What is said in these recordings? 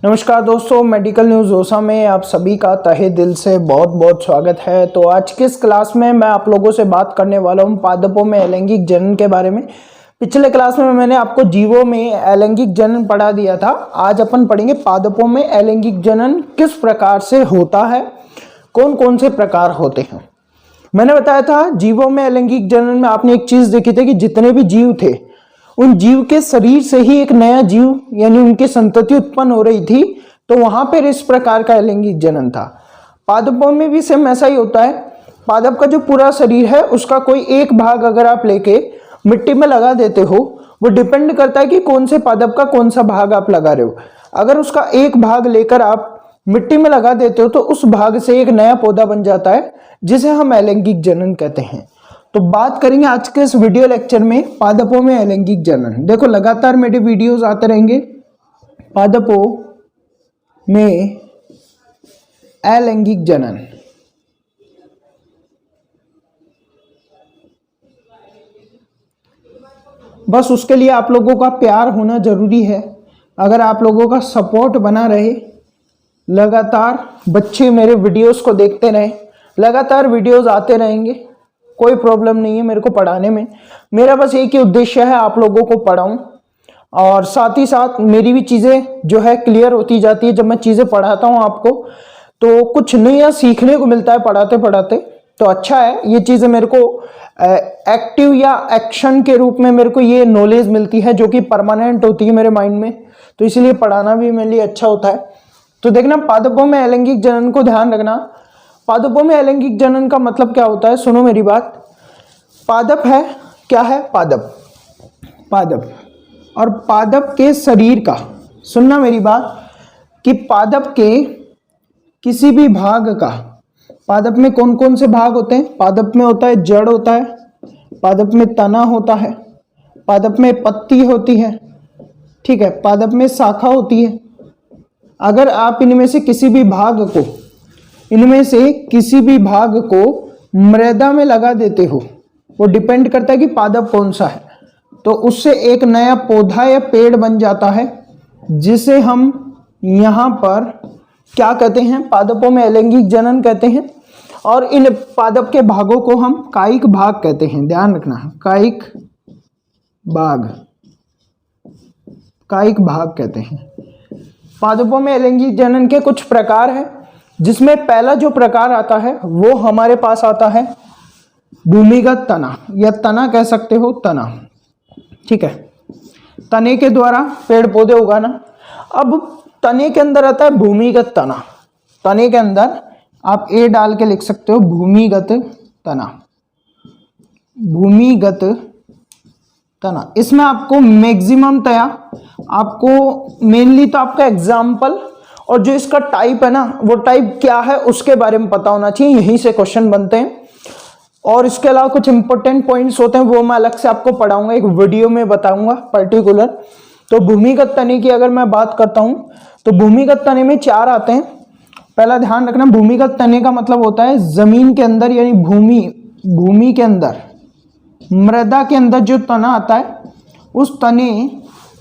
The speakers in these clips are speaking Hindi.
नमस्कार दोस्तों, मेडिकल न्यूज़ ओसा में आप सभी का तहे दिल से बहुत बहुत स्वागत है। तो आज की इस क्लास में मैं आप लोगों से बात करने वाला हूं पादपों में अलैंगिक जनन के बारे में। पिछले क्लास में मैंने आपको जीवों में अलैंगिक जनन पढ़ा दिया था। आज अपन पढ़ेंगे पादपों में अलैंगिक जनन किस प्रकार से होता है, कौन कौन से प्रकार होते हैं। मैंने बताया था जीवों में अलैंगिक जनन में आपने एक चीज देखी थी कि जितने भी जीव थे उन जीव के शरीर से ही एक नया जीव यानी उनकी संतति उत्पन्न हो रही थी, तो वहां पर इस प्रकार का अलैंगिक जनन था। पादपों में भी सेम ऐसा ही होता है। पादप का जो पूरा शरीर है उसका कोई एक भाग अगर आप लेके मिट्टी में लगा देते हो, वो डिपेंड करता है कि कौन से पादप का कौन सा भाग आप लगा रहे हो। अगर उसका एक भाग लेकर आप मिट्टी में लगा देते हो तो उस भाग से एक नया पौधा बन जाता है, जिसे हम अलैंगिक जनन कहते हैं। तो बात करेंगे आज के इस वीडियो लेक्चर में पादपों में अलैंगिक जनन। देखो लगातार मेरे वीडियोस आते रहेंगे पादपों में अलैंगिक जनन। बस उसके लिए आप लोगों का प्यार होना जरूरी है। अगर आप लोगों का सपोर्ट बना रहे, लगातार बच्चे मेरे वीडियोस को देखते रहे, लगातार वीडियोस आते रहेंगे, कोई प्रॉब्लम नहीं है मेरे को पढ़ाने में। मेरा बस एक ही उद्देश्य है, आप लोगों को पढ़ाऊं और साथ ही साथ मेरी भी चीज़ें जो है क्लियर होती जाती है। जब मैं चीज़ें पढ़ाता हूं आपको तो कुछ नया सीखने को मिलता है पढ़ाते पढ़ाते, तो अच्छा है। ये चीज़ें मेरे को एक्टिव या एक्शन के रूप में मेरे को ये नॉलेज मिलती है जो कि परमानेंट होती है मेरे माइंड में, तो इसलिए पढ़ाना भी मेरे लिए अच्छा होता है। तो देखना, पादपों में अलैंगिक जनन को ध्यान रखना। पादपों में अलैंगिक जनन का मतलब क्या होता है, सुनो मेरी बात। पादप है, क्या है पादप? पादप और पादप के शरीर का, सुनना मेरी बात, कि पादप के किसी भी भाग का, पादप में कौन कौन से भाग होते हैं? पादप में होता है जड़ होता है, पादप में तना होता है, पादप में पत्ती होती है, ठीक है, पादप में शाखा होती है। अगर आप इनमें से किसी भी भाग को मृदा में लगा देते हो, वो डिपेंड करता है कि पादप कौन सा है, तो उससे एक नया पौधा या पेड़ बन जाता है, जिसे हम यहाँ पर क्या कहते हैं? पादपों में अलैंगिक जनन कहते हैं। और इन पादप के भागों को हम कायिक भाग कहते हैं, ध्यान रखना, कायिक भाग कहते हैं। पादपों में अलैंगिक जनन के कुछ प्रकार हैं, जिसमें पहला जो प्रकार आता है वो हमारे पास आता है भूमिगत तना, या तना कह सकते हो, तना, ठीक है। तने के द्वारा पेड़ पौधे उगाना। अब तने के अंदर आता है भूमिगत तना। तने के अंदर आप ए डाल के लिख सकते हो, भूमिगत तना, भूमिगत तना। इसमें आपको मैक्सिममतया आपको मेनली तो आपका एग्जाम्पल और जो इसका टाइप है ना, वो टाइप क्या है उसके बारे में पता होना चाहिए, यहीं से क्वेश्चन बनते हैं। और इसके अलावा कुछ इंपॉर्टेंट पॉइंट्स होते हैं, वो मैं अलग से आपको पढ़ाऊंगा, एक वीडियो में बताऊंगा पर्टिकुलर। तो भूमिगत तने की अगर मैं बात करता हूं तो भूमिगत तने में 4 आते हैं। पहला ध्यान रखना, भूमिगत तने का मतलब होता है जमीन के अंदर, यानी भूमि के अंदर, मृदा के अंदर जो तना आता है, उस तने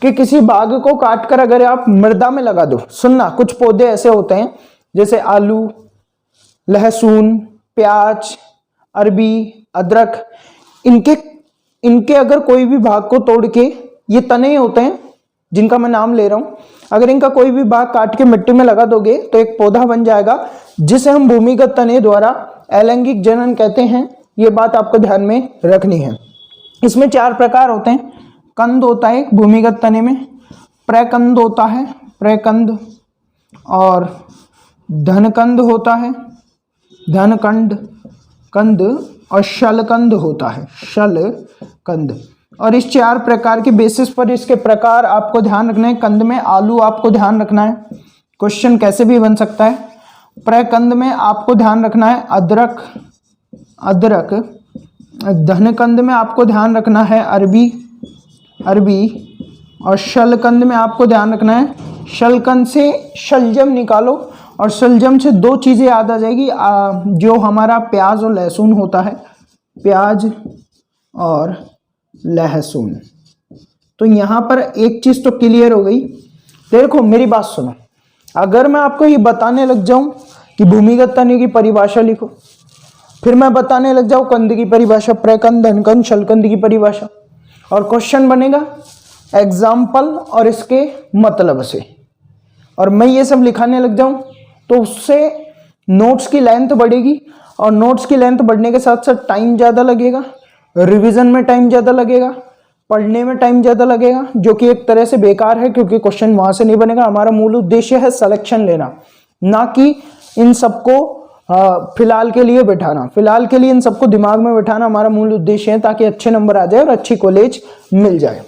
कि किसी भाग को काटकर अगर आप मृदा में लगा दो। सुनना, कुछ पौधे ऐसे होते हैं जैसे आलू, लहसुन, प्याज, अरबी, अदरक, इनके अगर कोई भी भाग को तोड़ के, ये तने होते हैं जिनका मैं नाम ले रहा हूं, अगर इनका कोई भी भाग काट के मिट्टी में लगा दोगे तो एक पौधा बन जाएगा, जिसे हम भूमिगत तने द्वारा अलैंगिक जनन कहते हैं। ये बात आपको ध्यान में रखनी है। इसमें 4 प्रकार होते हैं। कंद होता है भूमिगत तने में, प्रकंद होता है, प्रकंद, और धनकंद होता है, धनकंद कंद, और शलकंद होता है, शलकंद। और इस 4 प्रकार के बेसिस पर इसके प्रकार आपको ध्यान रखना है। कंद में आलू आपको ध्यान रखना है, क्वेश्चन कैसे भी बन सकता है। प्रकंद में आपको ध्यान रखना है अदरक, धनकंद में आपको ध्यान रखना है अरबी, और शलकंद में आपको ध्यान रखना है, शलकंद से शलजम निकालो, और शलजम से 2 चीज़ें याद आ जाएगी, जो हमारा प्याज और लहसुन होता है, प्याज और लहसुन। तो यहाँ पर एक चीज़ तो क्लियर हो गई। देखो मेरी बात सुनो, अगर मैं आपको ये बताने लग जाऊं कि भूमिगत तने की परिभाषा लिखो, फिर मैं बताने लग जाऊं कंद की परिभाषा, प्रकंद, धनकंद, शलकंद की परिभाषा, और क्वेश्चन बनेगा एग्जाम्पल और इसके मतलब से, और मैं ये सब लिखाने लग जाऊं तो उससे नोट्स की लेंथ बढ़ेगी, और नोट्स की लेंथ बढ़ने के साथ साथ टाइम ज़्यादा लगेगा, रिवीजन में टाइम ज़्यादा लगेगा, पढ़ने में टाइम ज़्यादा लगेगा, जो कि एक तरह से बेकार है क्योंकि क्वेश्चन वहाँ से नहीं बनेगा। हमारा मूल उद्देश्य है सिलेक्शन लेना, ना कि इन सबको फिलहाल के लिए बैठाना। फिलहाल के लिए इन सबको दिमाग में बैठाना हमारा मूल उद्देश्य है, ताकि अच्छे नंबर आ जाए और अच्छी कॉलेज मिल जाए।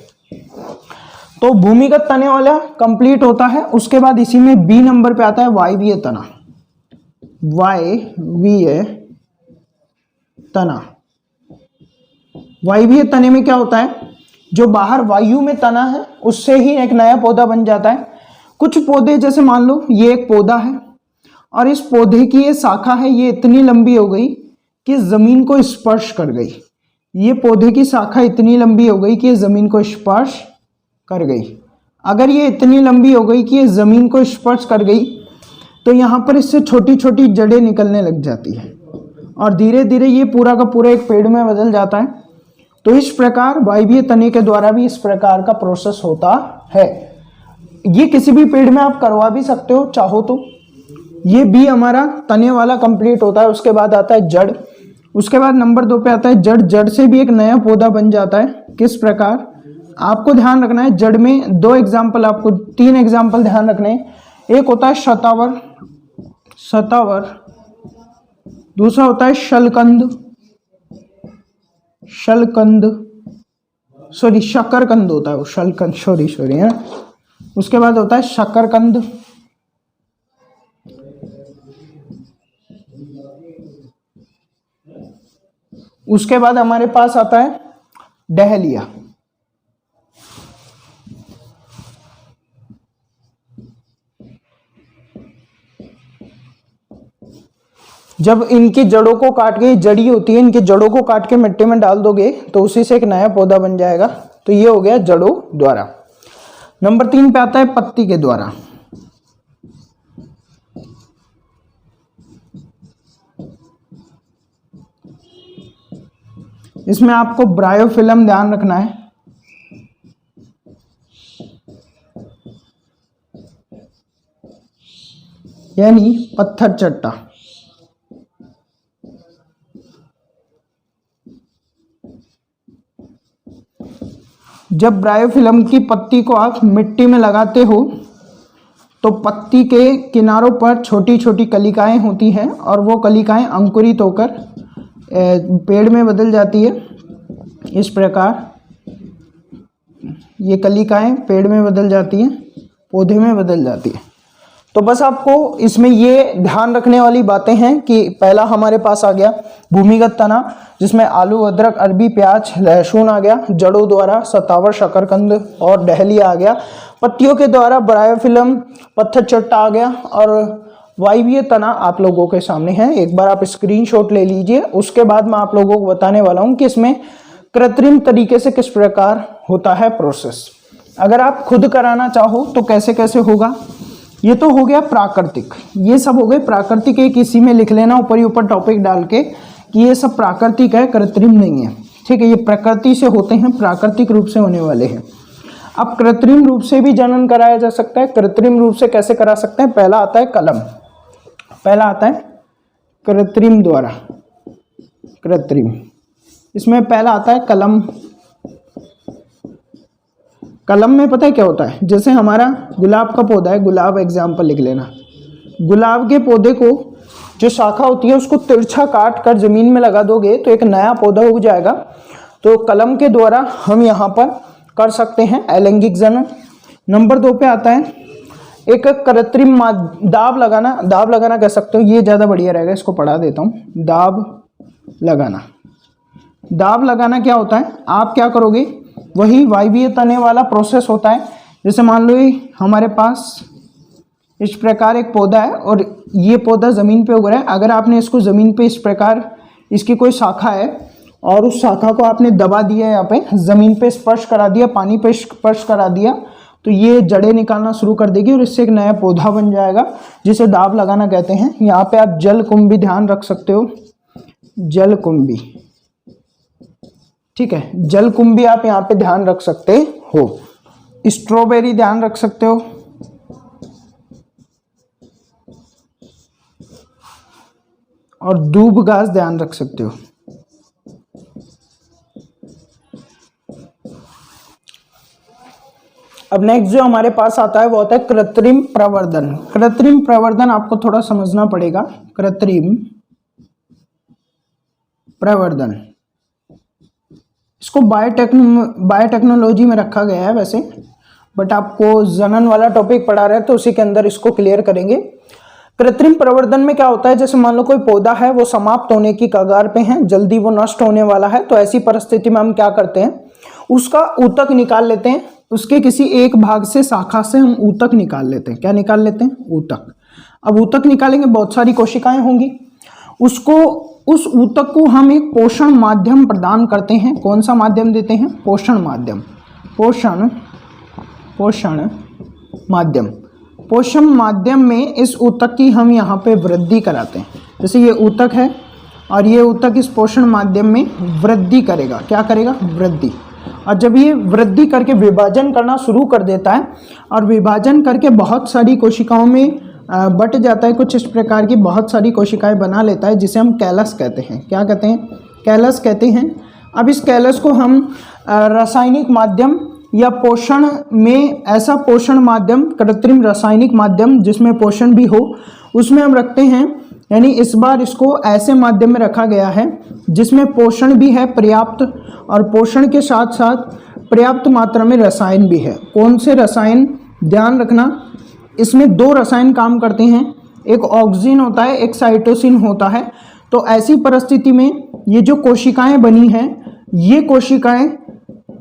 तो भूमिगत तने वाला कंप्लीट होता है। उसके बाद इसी में बी नंबर पे आता है वायवीय तना। वायवीय तना, वायवीय तने में क्या होता है, जो बाहर वायु में तना है उससे ही एक नया पौधा बन जाता है। कुछ पौधे, जैसे मान लो ये एक पौधा है और इस पौधे की ये शाखा है, ये इतनी लंबी हो गई कि जमीन को स्पर्श कर गई। ये पौधे की शाखा इतनी लंबी हो गई कि ये जमीन को स्पर्श कर गई। अगर ये इतनी लंबी हो गई कि ये जमीन को स्पर्श कर गई तो यहाँ पर इससे छोटी छोटी जड़ें निकलने लग जाती है और धीरे धीरे ये पूरा का पूरा एक पेड़ में बदल जाता है। तो इस प्रकार वायवीय तने के द्वारा भी इस प्रकार का प्रोसेस होता है। ये किसी भी पेड़ में आप करवा भी सकते हो चाहो तो। ये भी हमारा तने वाला कंप्लीट होता है। उसके बाद आता है जड़। उसके बाद नंबर 2 पे आता है जड़। जड़ से भी एक नया पौधा बन जाता है। किस प्रकार, आपको ध्यान रखना है, जड़ में 2 एग्जाम्पल, आपको 3 एग्जाम्पल ध्यान रखने हैं। एक होता है शतावर, शतावर, दूसरा होता है शलकंद, शलकंद, सॉरी शकरकंद होता है वो, शलकंद, सॉरी है। उसके बाद होता है शकरकंद, उसके बाद हमारे पास आता है डहेलिया। जब इनकी जड़ों को काट के, जड़ी होती है, इनकी जड़ों को काट के मिट्टी में डाल दोगे तो उसी से एक नया पौधा बन जाएगा। तो ये हो गया जड़ों द्वारा। नंबर 3 पे आता है पत्ती के द्वारा। इसमें आपको ब्रायोफिल्म ध्यान रखना है। यानी पत्थर चट्टा। जब ब्रायोफिल्म की पत्ती को आप मिट्टी में लगाते हो तो पत्ती के किनारों पर छोटी छोटी कलिकाएं होती हैं और वो कलिकाएं अंकुरित होकर पेड़ में बदल जाती है। इस प्रकार ये कलिकाएं पेड़ में बदल जाती हैं, पौधे में बदल जाती है। तो बस आपको इसमें ये ध्यान रखने वाली बातें हैं कि पहला हमारे पास आ गया भूमिगत तना, जिसमें आलू, अदरक, अरबी, प्याज, लहसुन आ गया। जड़ों द्वारा शतावर, शकरकंद और डहेलिया आ गया। पत्तियों के द्वारा ब्रायोफिल्म, पत्थर चट्टा आ गया। और वायवीय तना आप लोगों के सामने है, एक बार आप स्क्रीनशॉट ले लीजिए। उसके बाद मैं आप लोगों को बताने वाला हूं कि इसमें कृत्रिम तरीके से किस प्रकार होता है प्रोसेस। अगर आप खुद कराना चाहो तो कैसे कैसे होगा। ये तो हो गया प्राकृतिक, ये सब हो गए प्राकृतिक। एक इसी में लिख लेना ऊपर ही ऊपर टॉपिक डाल के कि ये सब प्राकृतिक है, कृत्रिम नहीं है। ठीक है, ये प्रकृति से होते हैं, प्राकृतिक रूप से होने वाले हैं। अब कृत्रिम रूप से भी जनन कराया जा सकता है। कृत्रिम रूप से कैसे करा सकते हैं, पहला आता है कलम, पहला आता है कृत्रिम द्वारा, कृत्रिम। इसमें पहला आता है कलम। कलम में पता है क्या होता है, जैसे हमारा गुलाब का पौधा है, गुलाब एग्जाम्पल लिख लेना। गुलाब के पौधे को जो शाखा होती है उसको तिरछा काट कर जमीन में लगा दोगे तो एक नया पौधा उग जाएगा। तो कलम के द्वारा हम यहाँ पर कर सकते हैं अलैंगिक जनन। नंबर 2 पे आता है एक कृत्रिम दाब लगाना। दाब लगाना कह सकते हो, ये ज़्यादा बढ़िया रहेगा, इसको पढ़ा देता हूँ। दाब लगाना, दाब लगाना क्या होता है, आप क्या करोगे, वही वायवीय तने वाला प्रोसेस होता है। जैसे मान लो हमारे पास इस प्रकार एक पौधा है और ये पौधा ज़मीन पे उग रहा है। अगर आपने इसको ज़मीन पे इस प्रकार, इसकी कोई शाखा है और उस शाखा को आपने दबा दिया, यहाँ पे ज़मीन पे स्पर्श करा दिया, पानी पे स्पर्श करा दिया, तो ये जड़ें निकालना शुरू कर देगी और इससे एक नया पौधा बन जाएगा जिसे दाब लगाना कहते हैं। यहाँ पे आप जलकुंभी ध्यान रख सकते हो, जलकुंभी, ठीक है, जलकुंभी आप यहाँ पे ध्यान रख सकते हो। स्ट्रॉबेरी ध्यान रख सकते हो, और दूब घास ध्यान रख सकते हो। अब नेक्स्ट जो हमारे पास आता है वो होता है कृत्रिम प्रवर्धन। कृत्रिम प्रवर्धन आपको थोड़ा समझना पड़ेगा। कृत्रिम प्रवर्धन, इसको बायोटेक्नोलॉजी में रखा गया है वैसे, बट आपको जनन वाला टॉपिक पढ़ा रहे हैं तो उसी के अंदर इसको क्लियर करेंगे। कृत्रिम प्रवर्धन में क्या होता है, जैसे मान लो कोई पौधा है वो समाप्त होने की कगार पे है, जल्दी वो नष्ट होने वाला है, तो ऐसी परिस्थिति में हम क्या करते हैं, उसका ऊतक निकाल लेते हैं। उसके किसी एक भाग से, शाखा से हम ऊतक निकाल लेते हैं। क्या निकाल लेते हैं? ऊतक। अब ऊतक निकालेंगे, बहुत सारी कोशिकाएं होंगी, उस ऊतक को हम एक पोषण माध्यम प्रदान करते हैं। कौन सा माध्यम देते हैं? पोषण माध्यम। पोषण माध्यम। पोषण माध्यम में इस ऊतक की हम यहाँ पे वृद्धि कराते हैं। जैसे ये ऊतक है और ये ऊतक इस पोषण माध्यम में वृद्धि करेगा। क्या करेगा? वृद्धि। और जब ये वृद्धि करके विभाजन करना शुरू कर देता है और विभाजन करके बहुत सारी कोशिकाओं में बट जाता है, कुछ इस प्रकार की बहुत सारी कोशिकाएं बना लेता है, जिसे हम कैलस कहते हैं। क्या कहते हैं? कैलस कहते हैं। अब इस कैलस को हम रासायनिक माध्यम या पोषण में, ऐसा पोषण माध्यम, कृत्रिम रासायनिक माध्यम जिसमें पोषण भी हो, उसमें हम रखते हैं। यानी इस बार इसको ऐसे माध्यम में रखा गया है जिसमें पोषण भी है पर्याप्त, और पोषण के साथ साथ पर्याप्त मात्रा में रसायन भी है। कौन से रसायन? ध्यान रखना, इसमें दो रसायन काम करते हैं, एक ऑक्सीजन होता है, एक साइटोसिन होता है। तो ऐसी परिस्थिति में ये जो कोशिकाएं बनी हैं, ये कोशिकाएं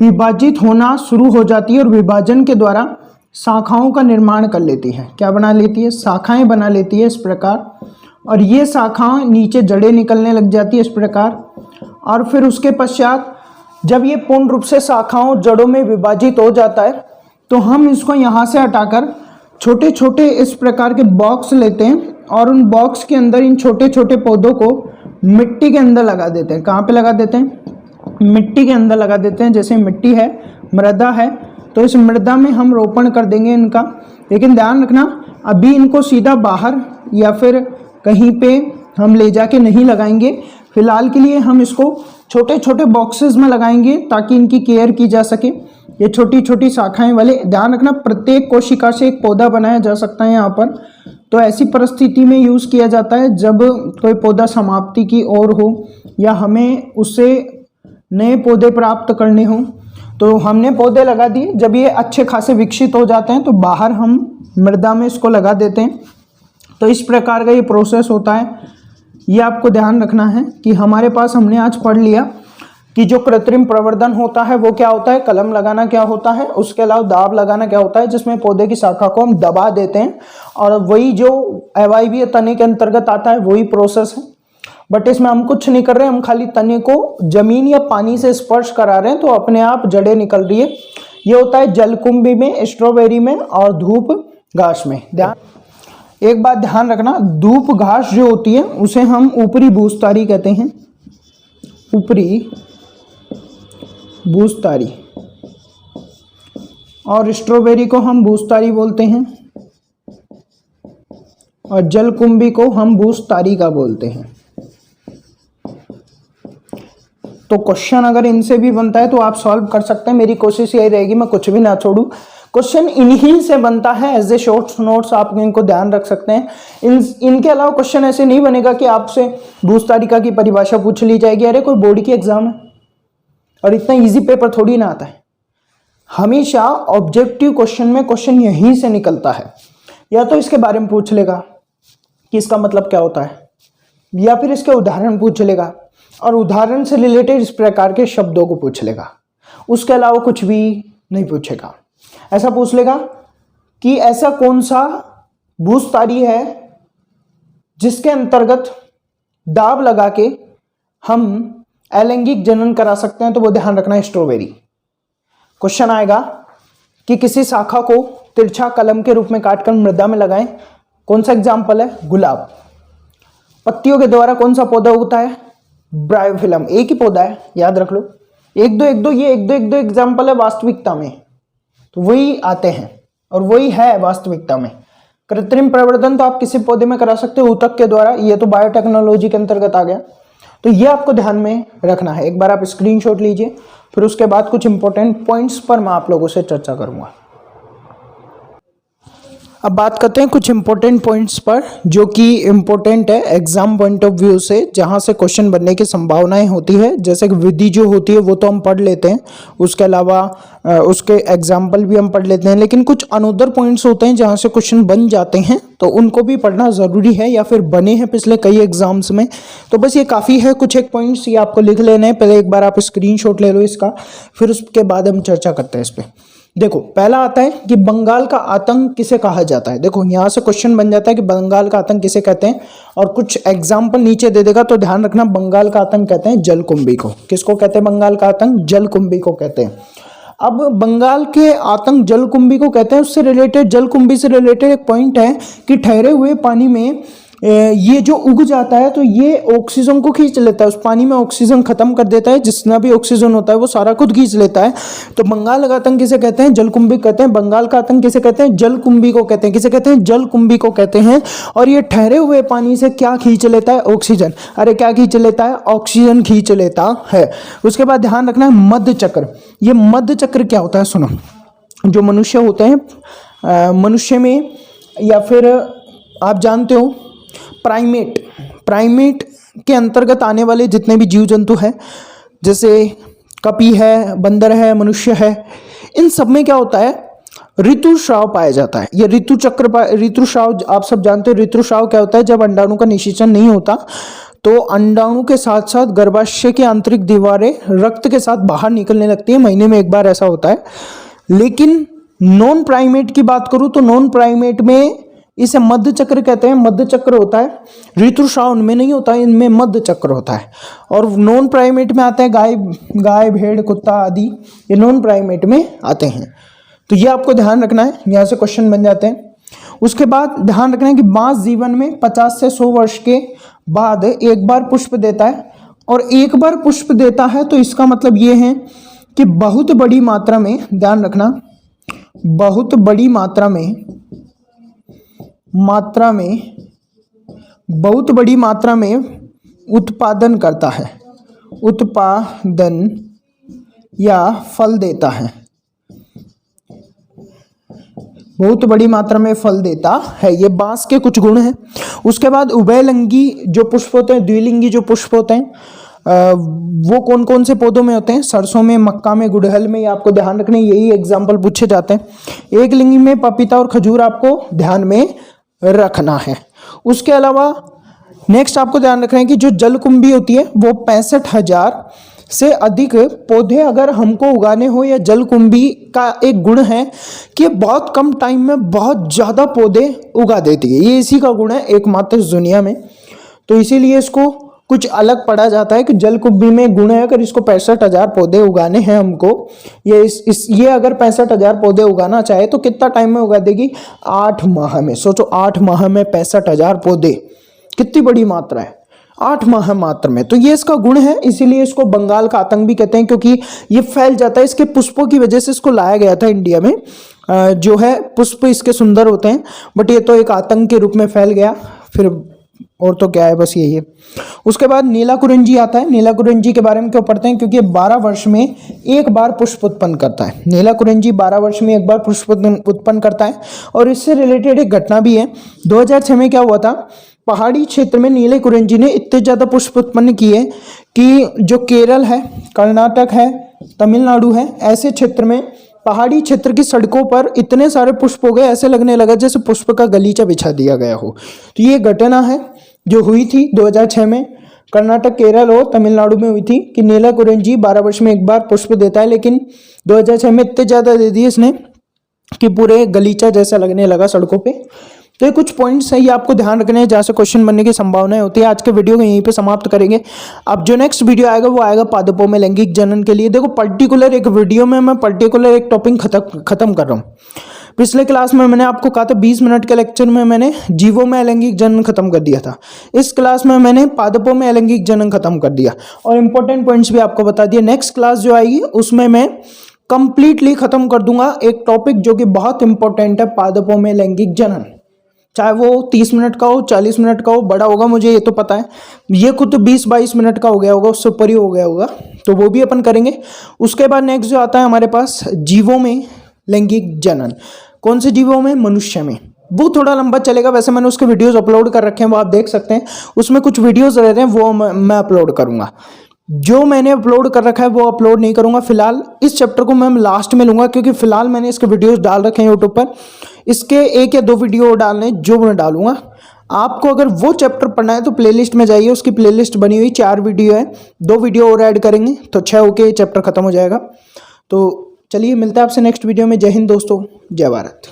विभाजित होना शुरू हो जाती है और विभाजन के द्वारा शाखाओं का निर्माण कर लेती है। क्या बना लेती है? शाखाएं बना लेती है इस प्रकार, और ये शाखाएं नीचे जड़ें निकलने लग जाती है इस प्रकार। और फिर उसके पश्चात जब ये पूर्ण रूप से शाखाओं जड़ों में विभाजित हो जाता है तो हम इसको यहाँ से हटाकर छोटे छोटे इस प्रकार के बॉक्स लेते हैं और उन बॉक्स के अंदर इन छोटे छोटे पौधों को मिट्टी के अंदर लगा देते हैं। कहाँ पे लगा देते हैं? मिट्टी के अंदर लगा देते हैं। जैसे मिट्टी है, मृदा है, तो इस मृदा में हम रोपण कर देंगे इनका। लेकिन ध्यान रखना, अभी इनको सीधा बाहर या फिर कहीं पे हम ले जाके नहीं लगाएंगे। फिलहाल के लिए हम इसको छोटे छोटे बॉक्सेस में लगाएंगे ताकि इनकी केयर की जा सके। ये छोटी छोटी शाखाएं वाले, ध्यान रखना, प्रत्येक कोशिका से एक पौधा बनाया जा सकता है यहाँ पर। तो ऐसी परिस्थिति में यूज़ किया जाता है जब कोई पौधा समाप्ति की ओर हो या हमें उससे नए पौधे प्राप्त करने हों। तो हमने पौधे लगा दिए, जब ये अच्छे खासे विकसित हो जाते हैं तो बाहर हम मृदा में इसको लगा देते हैं। तो इस प्रकार का ये प्रोसेस होता है। ये आपको ध्यान रखना है कि हमारे पास, हमने आज पढ़ लिया कि जो कृत्रिम प्रवर्धन होता है वो क्या होता है, कलम लगाना क्या होता है, उसके अलावा दाब लगाना क्या होता है, जिसमें पौधे की शाखा को हम दबा देते हैं, और वही जो अवायवीय तने के अंतर्गत आता है वही प्रोसेस है। बट इसमें हम कुछ नहीं कर रहे, हम खाली तने को जमीन या पानी से स्पर्श करा रहे हैं तो अपने आप जड़ें निकल रही है। ये होता है जलकुंभी में, स्ट्रॉबेरी में और धूप घास में। एक बात ध्यान रखना, धूप घास जो होती है उसे हम ऊपरी बूझतारी कहते हैं। ऊपरी बूझतारी, और स्ट्रॉबेरी को हम बूझतारी बोलते हैं, और जलकुंभी को हम बूझतारी का बोलते हैं। तो क्वेश्चन अगर इनसे भी बनता है तो आप सॉल्व कर सकते हैं। मेरी कोशिश यही रहेगी मैं कुछ भी ना छोड़ूं। क्वेश्चन इन्हीं से बनता है, एज ए शॉर्ट नोट्स आप इनको ध्यान रख सकते हैं। इनके अलावा क्वेश्चन ऐसे नहीं बनेगा कि आपसे भूस्तारिका की परिभाषा पूछ ली जाएगी। अरे कोई बोर्ड की एग्जाम है और इतना इजी पेपर थोड़ी ना आता है। हमेशा ऑब्जेक्टिव क्वेश्चन में क्वेश्चन यहीं से निकलता है। या तो इसके बारे में पूछ लेगा कि इसका मतलब क्या होता है, या फिर इसके उदाहरण पूछ लेगा और उदाहरण से रिलेटेड इस प्रकार के शब्दों को पूछ लेगा। उसके अलावा कुछ भी नहीं पूछेगा। ऐसा पूछ लेगा कि ऐसा कौन सा भूस्तारी है जिसके अंतर्गत दाब लगा के हम अलैंगिक जनन करा सकते हैं, तो वो ध्यान रखना है स्ट्रॉबेरी। क्वेश्चन आएगा कि किसी शाखा को तिरछा कलम के रूप में काटकर मृदा में लगाएं। कौन सा एग्जाम्पल है? गुलाब। पत्तियों के द्वारा कौन सा पौधा उगता है? ब्रायोफिलम। एक ही पौधा है, याद रख लो। एक दो ये एक दो एग्जाम्पल है वास्तविकता में, तो वही आते हैं और वही है वास्तविकता में। कृत्रिम प्रवर्धन तो आप किसी पौधे में करा सकते हो ऊतक के द्वारा, ये तो बायोटेक्नोलॉजी के अंतर्गत आ गया। तो ये आपको ध्यान में रखना है। एक बार आप स्क्रीनशॉट लीजिए, फिर उसके बाद कुछ इंपॉर्टेंट पॉइंट्स पर मैं आप लोगों से चर्चा करूंगा। अब बात करते हैं कुछ इंपॉर्टेंट पॉइंट्स पर जो कि इंपॉर्टेंट है एग्जाम पॉइंट ऑफ व्यू से, जहां से क्वेश्चन बनने की संभावनाएं होती है। जैसे कि विधि जो होती है वो तो हम पढ़ लेते हैं, उसके अलावा उसके एग्जाम्पल भी हम पढ़ लेते हैं, लेकिन कुछ अनदर पॉइंट्स होते हैं जहां से क्वेश्चन बन जाते हैं, तो उनको भी पढ़ना ज़रूरी है या फिर बने हैं पिछले कई एग्जाम्स में। तो बस ये काफ़ी है, कुछ एक पॉइंट्स ये आपको लिख लेने हैं। पहले एक बार आप स्क्रीनशॉट ले लो इसका, फिर उसके बाद हम चर्चा करते हैं इस पर। देखो, पहला आता है कि बंगाल का आतंक किसे कहा जाता है। देखो यहाँ से क्वेश्चन बन जाता है कि बंगाल का आतंक किसे कहते हैं, और कुछ एग्जाम्पल नीचे दे देगा, तो ध्यान रखना। बंगाल का आतंक कहते हैं जलकुंभी को। किसको कहते हैं बंगाल का आतंक? जलकुंभी को कहते हैं। अब बंगाल के आतंक जलकुंभी को कहते हैं, उससे रिलेटेड, जलकुंभी से रिलेटेड एक पॉइंट है कि ठहरे हुए पानी में ये जो उग जाता है तो ये ऑक्सीजन को खींच लेता है, उस पानी में ऑक्सीजन खत्म कर देता है, जितना भी ऑक्सीजन होता है वो सारा खुद खींच लेता है। तो बंगाल का आतंक किसे कहते हैं? जलकुंभी कहते हैं। बंगाल का आतंक किसे कहते हैं? जलकुंभी को कहते हैं। किसे कहते हैं? जलकुंभी को कहते हैं। और ये ठहरे हुए पानी से क्या खींच लेता है? ऑक्सीजन। अरे क्या खींच लेता है? ऑक्सीजन खींच लेता है। उसके बाद ध्यान रखना है मध्य चक्र। ये मध्य चक्र क्या होता है? सुनो, जो मनुष्य होते हैं, मनुष्य में या फिर आप जानते हो प्राइमेट के अंतर्गत आने वाले जितने भी जीव जंतु हैं, जैसे कपी है, बंदर है, मनुष्य है, इन सब में क्या होता है? ऋतुस्राव पाया जाता है। ये ऋतुस्राव आप सब जानते हो। ऋतुस्राव क्या होता है? जब अंडाणु का निषेचन नहीं होता तो अंडाणु के साथ साथ गर्भाशय की आंतरिक दीवारें रक्त के साथ बाहर निकलने लगती है। महीने में एक बार ऐसा होता है। लेकिन नॉन प्राइमेट की बात करूं तो नॉन प्राइमेट में इसे मध्य चक्र कहते हैं। मध्य चक्र होता है, ऋतुस्राव इनमें नहीं होता है, इनमें मध्य चक्र होता है। और नॉन प्राइमेट में आते हैं गाय, भेड़, कुत्ता आदि, ये नॉन प्राइमेट में आते हैं। तो ये आपको ध्यान रखना है, यहाँ से क्वेश्चन बन जाते हैं। उसके बाद ध्यान रखना है कि बांस जीवन में 50 से 100 वर्ष के बाद एक बार पुष्प देता है। और एक बार पुष्प देता है तो इसका मतलब ये है कि बहुत बड़ी मात्रा में, ध्यान रखना, बहुत बड़ी बहुत बड़ी मात्रा में उत्पादन करता है, उत्पादन या फल देता है, बहुत बड़ी मात्रा में फल देता है। ये बांस के कुछ गुण हैं। उसके बाद उभयलिंगी जो पुष्प होते हैं, द्विलिंगी जो पुष्प होते हैं, वो कौन कौन से पौधों में होते हैं? सरसों में, मक्का में, गुड़हल में। ये आपको ध्यान रखने, यही एग्जाम्पल पूछे जाते हैं। एक लिंगी में पपीता और खजूर आपको ध्यान में रखना है। उसके अलावा नेक्स्ट आपको ध्यान रखना है कि जो जलकुंभी होती है वो 65,000 से अधिक पौधे अगर हमको उगाने हो, या जलकुंभी का एक गुण है कि बहुत कम टाइम में बहुत ज़्यादा पौधे उगा देती है। ये इसी का गुण है एकमात्र इस दुनिया में। तो इसीलिए इसको कुछ अलग पढ़ा जाता है कि जलकुंभी में गुण है, अगर इसको 65,000 पौधे उगाने हैं हमको, ये अगर 65,000 पौधे उगाना चाहे तो कितना टाइम में उगा देगी? 8 माह में। सोचो 8 माह में 65,000 पौधे, कितनी बड़ी मात्रा है, 8 माह मात्र में। तो ये इसका गुण है, इसीलिए इसको बंगाल का आतंक भी कहते हैं, क्योंकि ये फैल जाता है। इसके पुष्पों की वजह से इसको लाया गया था इंडिया में। जो है पुष्प इसके सुंदर होते हैं, बट ये तो एक आतंक के रूप में फैल गया। फिर और तो क्या है, बस यही है। उसके बाद नीला कुरिंजी आता है। नीला कुरिंजी के बारे में क्यों पढ़ते हैं? क्योंकि 12 वर्ष में एक बार पुष्प उत्पन्न करता है। नीला कुरिंजी 12 वर्ष में एक बार पुष्प उत्पन्न करता है। और इससे रिलेटेड एक घटना भी है। 2006 में क्या हुआ था? पहाड़ी क्षेत्र में नीले कुरिंजी ने इतने ज़्यादा पुष्प उत्पन्न किए कि जो केरल है, कर्नाटक है, तमिलनाडु है, ऐसे क्षेत्र में, पहाड़ी क्षेत्र की सड़कों पर इतने सारे पुष्प हो गए, ऐसे लगने लगा जैसे पुष्प का गलीचा बिछा दिया गया हो। तो ये घटना है जो हुई थी 2006 में, कर्नाटक, केरल और तमिलनाडु में हुई थी कि नीला कुरिंजी 12 वर्ष में एक बार पुष्प देता है, लेकिन 2006 में इतने ज़्यादा दे दिए इसने कि पूरे गलीचा जैसा लगने लगा सड़कों पे। तो ये कुछ पॉइंट्स है, ये आपको ध्यान रखने हैं जहाँ से क्वेश्चन बनने की संभावनाएं होती है। आज के वीडियो को यहीं पे समाप्त करेंगे। अब जो नेक्स्ट वीडियो आएगा वो आएगा पादपों में लैंगिक जनन के लिए। देखो पर्टिकुलर एक वीडियो में मैं पर्टिकुलर एक टॉपिक खत्म कर रहा हूँ। पिछले क्लास में मैंने आपको कहा था 20 मिनट के लेक्चर में मैंने जीवों में अलैंगिक जनन खत्म कर दिया था। इस क्लास में मैंने पादपों में अलैंगिक जनन खत्म कर दिया और इंपॉर्टेंट पॉइंट्स भी आपको बता दिए। नेक्स्ट क्लास जो आएगी उसमें मैं कंप्लीटली खत्म कर दूंगा एक टॉपिक जो कि बहुत इंपॉर्टेंट है, पादपों में लैंगिक जनन। चाहे वो 30 मिनट का हो, 40 मिनट का हो, बड़ा होगा मुझे ये तो पता है, ये खुद 20-22 मिनट का हो गया होगा, उससे ऊपर ही हो गया होगा, तो वो भी अपन करेंगे। उसके बाद नेक्स्ट जो आता है हमारे पास जीवों में लैंगिक जनन। कौन से जीवों में? मनुष्य में। वो थोड़ा लंबा चलेगा, वैसे मैंने उसके वीडियोस अपलोड कर रखे हैं, वो आप देख सकते हैं। उसमें कुछ वीडियोस रह रहे हैं वो मैं अपलोड करूंगा। जो मैंने अपलोड कर रखा है वो अपलोड नहीं करूंगा फिलहाल। इस चैप्टर को मैं लास्ट में लूंगा क्योंकि फिलहाल मैंने इसके वीडियोस डाल रखे हैं यूट्यूब पर। इसके 1 या 2 वीडियो डालने जो मैं डालूंगा। आपको अगर वो चैप्टर पढ़ना है तो प्लेलिस्ट में जाइए, उसकी प्लेलिस्ट बनी हुई 4 वीडियो है, 2 वीडियो और ऐड करेंगे तो 6 होके चैप्टर खत्म हो जाएगा। तो चलिए मिलता है आपसे नेक्स्ट वीडियो में। जय हिंद दोस्तों, जय भारत।